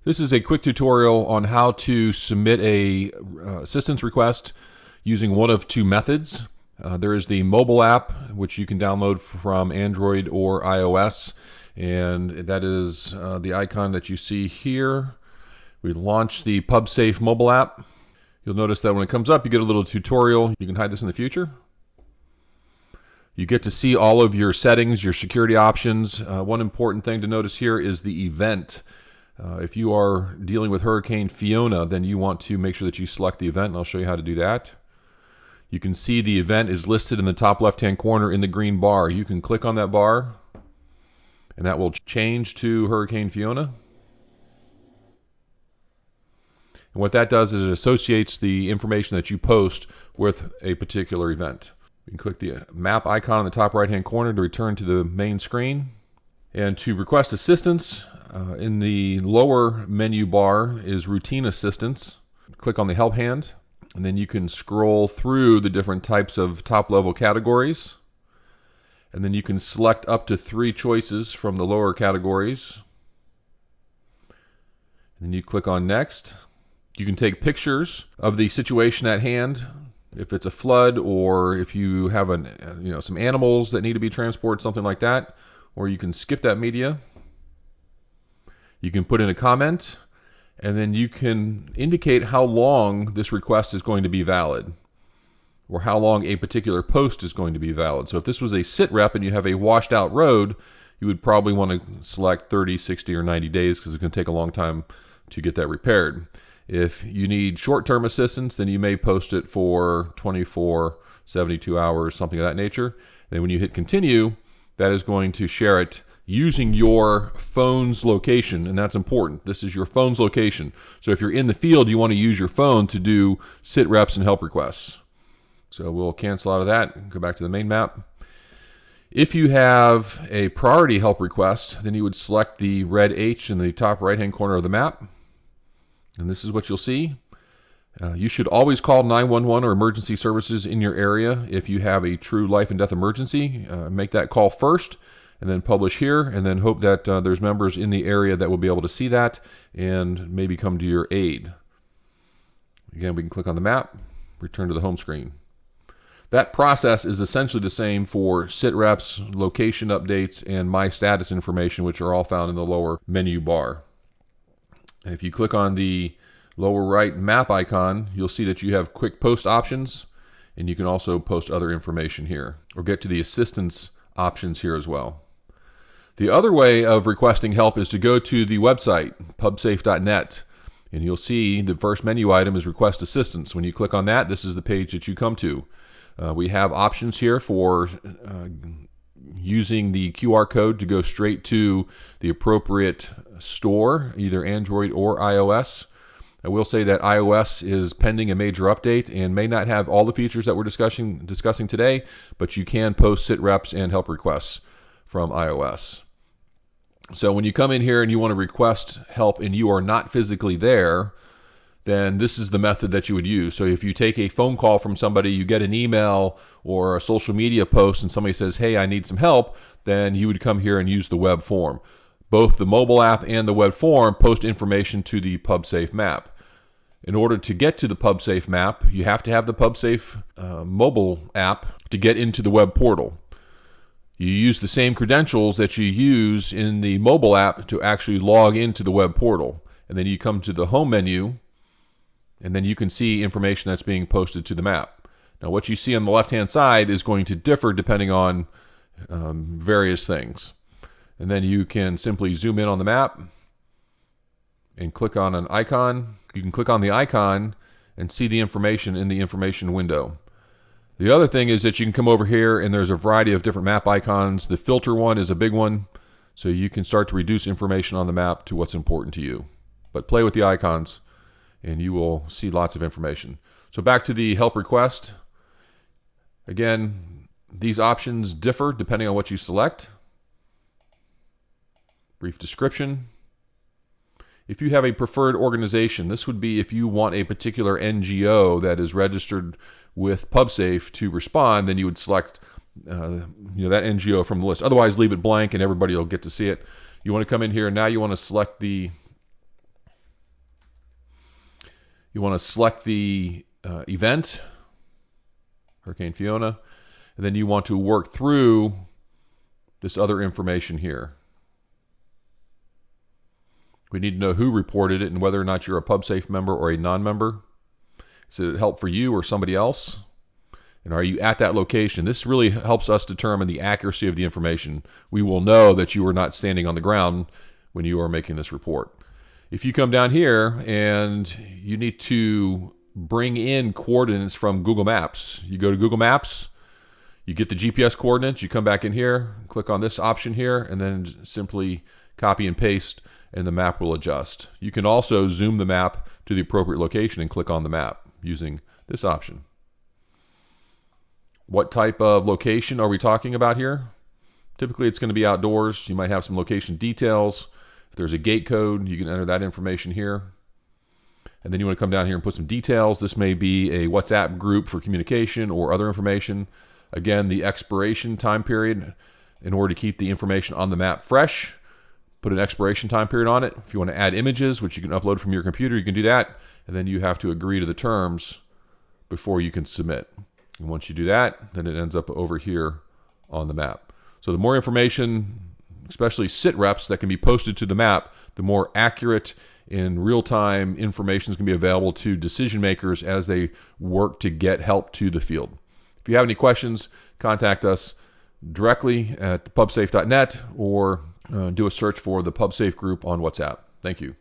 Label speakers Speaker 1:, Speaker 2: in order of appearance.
Speaker 1: This is a quick tutorial on how to submit a assistance request using one of two methods. There is the mobile app, which you can download from Android or iOS, and that is the icon that you see here. We launched the PubSafe mobile app. You'll notice that when it comes up, you get a little tutorial. You can hide this in the future. You get to see all of your settings, your security options. One important thing to notice here is the event. If you are dealing with Hurricane Fiona, then you want to make sure that you select the event, and I'll show you how to do that. You can see the event is listed in the top left-hand corner in the green bar. You can click on that bar, and that will change to Hurricane Fiona. And what that does is it associates the information that you post with a particular event. You can click the map icon in the top right-hand corner to return to the main screen. And to request assistance, in the lower menu bar is routine assistance. Click on the help hand, and then you can scroll through the different types of top-level categories. And then you can select up to 3 choices from the lower categories. And then you click on next. You can take pictures of the situation at hand, if it's a flood or if you have some animals that need to be transported, something like that. Or you can skip that media. You can put in a comment, and then you can indicate how long this request is going to be valid, or how long a particular post is going to be valid. So if this was a sit rep and you have a washed out road, you would probably want to select 30, 60, or 90 days because it's going to take a long time to get that repaired. If you need short-term assistance, then you may post it for 24, 72 hours, something of that nature. Then when you hit continue, that is going to share it using your phone's location, and that's important. This is your phone's location. So if you're in the field, you want to use your phone to do sit reps and help requests. So we'll cancel out of that and go back to the main map. If you have a priority help request, then you would select the red H in the top right-hand corner of the map. And this is what you'll see. You should always call 911 or emergency services in your area if you have a true life and death emergency. Make that call first, and then publish here, and then hope that there's members in the area that will be able to see that and maybe come to your aid. Again, we can click on the map, return to the home screen. That process is essentially the same for sit reps, location updates, and my status information, which are all found in the lower menu bar. If you click on the lower right map icon, you'll see that you have quick post options, and you can also post other information here, or get to the assistance options here as well. The other way of requesting help is to go to the website, pubsafe.net, and you'll see the first menu item is request assistance. When you click on that, this is the page that you come to. We have options here for using the QR code to go straight to the appropriate store, either Android or iOS. I will say that iOS is pending a major update and may not have all the features that we're discussing today, but you can post sit reps and help requests from iOS. So when you come in here and you want to request help and you are not physically there, then this is the method that you would use. So if you take a phone call from somebody, you get an email or a social media post and somebody says, hey, I need some help, then you would come here and use the web form. Both the mobile app and the web form post information to the PubSafe map. In order to get to the PubSafe map, you have to have the PubSafe mobile app to get into the web portal. You use the same credentials that you use in the mobile app to actually log into the web portal. And then you come to the home menu, and then you can see information that's being posted to the map. Now, what you see on the left-hand side is going to differ depending on various things. And then you can simply zoom in on the map and click on an icon. You can click on the icon and see the information in the information window. The other thing is that you can come over here and there's a variety of different map icons. The filter one is a big one, so you can start to reduce information on the map to what's important to you. But play with the icons and you will see lots of information. So back to the help request. Again, these options differ depending on what you select. Brief description. If you have a preferred organization, this would be if you want a particular NGO that is registered with PubSafe to respond, then you would select that NGO from the list. Otherwise, leave it blank and everybody will get to see it. You want to come in here and now you want to select the You want to select the event, Hurricane Fiona, and then you want to work through this other information here. We need to know who reported it and whether or not you're a PubSafe member or a non-member. Is it help for you or somebody else? And are you at that location? This really helps us determine the accuracy of the information. We will know that you are not standing on the ground when you are making this report. If you come down here and you need to bring in coordinates from Google Maps, you go to Google Maps, you get the GPS coordinates, you come back in here, click on this option here, and then simply copy and paste, and the map will adjust. You can also zoom the map to the appropriate location and click on the map using this option. What type of location are we talking about here? Typically it's going to be outdoors. You might have some location details. If there's a gate code, you can enter that information here. And then you want to come down here and put some details. This may be a WhatsApp group for communication or other information. Again, the expiration time period, in order to keep the information on the map fresh, put an expiration time period on it. If you want to add images, which you can upload from your computer, you can do that. And then you have to agree to the terms before you can submit. And once you do that, then it ends up over here on the map. So the more information, especially sit reps that can be posted to the map, the more accurate and real-time information is going to be available to decision makers as they work to get help to the field. If you have any questions, contact us directly at pubsafe.net or do a search for the PubSafe group on WhatsApp. Thank you.